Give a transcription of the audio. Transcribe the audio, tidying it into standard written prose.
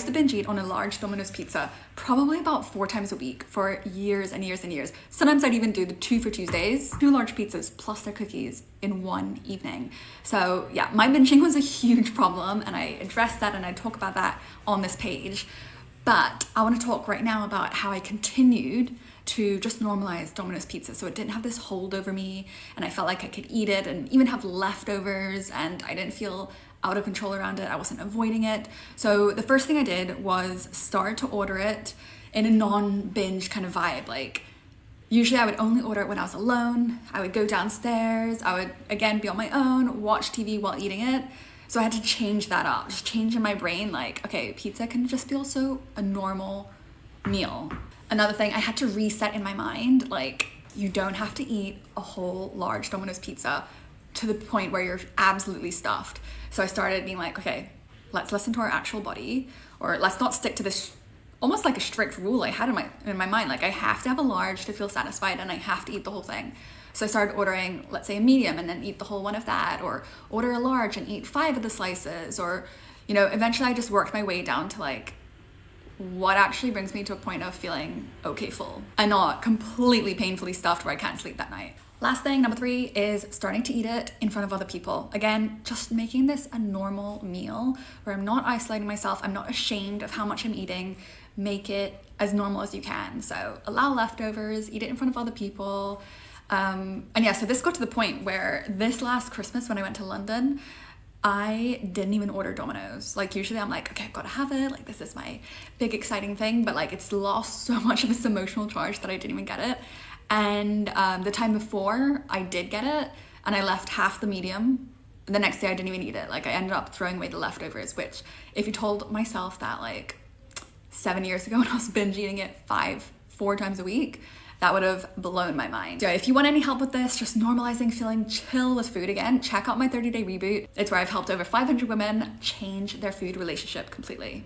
used to binge eat on a large Domino's pizza probably about 4 times a week for years and years and years. Sometimes I'd even do the 2 for Tuesdays, 2 large pizzas plus their cookies in one evening. So yeah, my binging was a huge problem, and I addressed that and I talk about that on this page. But I want to talk right now about how I continued to just normalize Domino's pizza so it didn't have this hold over me and I felt like I could eat it and even have leftovers, and I didn't feel out of control around it. I wasn't avoiding it. So the first thing I did was start to order it in a non-binge kind of vibe. Like, usually I would only order it when I was alone. I would go downstairs. I would, again, be on my own, watch TV while eating it. So I had to change that up, just change in my brain, like, okay, pizza can just be also a normal meal. Another thing, I had to reset in my mind, like, you don't have to eat a whole large Domino's pizza to the point where you're absolutely stuffed. So I started being like, okay, let's listen to our actual body, or let's not stick to this almost like a strict rule I had in my mind. Like, I have to have a large to feel satisfied and I have to eat the whole thing. So I started ordering, let's say, a medium and then eat the whole one of that, or order a large and eat 5 of the slices, or, you know, eventually I just worked my way down to like what actually brings me to a point of feeling okay full and not completely painfully stuffed where I can't sleep that night. Last thing, number 3, is starting to eat it in front of other people. Again, just making this a normal meal where I'm not isolating myself, I'm not ashamed of how much I'm eating. Make it as normal as you can. So allow leftovers, eat it in front of other people. And yeah, so this got to the point where this last Christmas when I went to London, I didn't even order Domino's. Like, usually I'm like, okay, I've got to have it. Like, this is my big exciting thing, but like it's lost so much of its emotional charge that I didn't even get it. And the time before I did get it, and I left half the medium. The next day I didn't even eat it. Like, I ended up throwing away the leftovers, which if you told myself that like 7 years ago when I was binge eating it 4 times a week, that would have blown my mind. So if you want any help with this, just normalizing feeling chill with food again, check out my 30-day reboot. It's where I've helped over 500 women change their food relationship completely.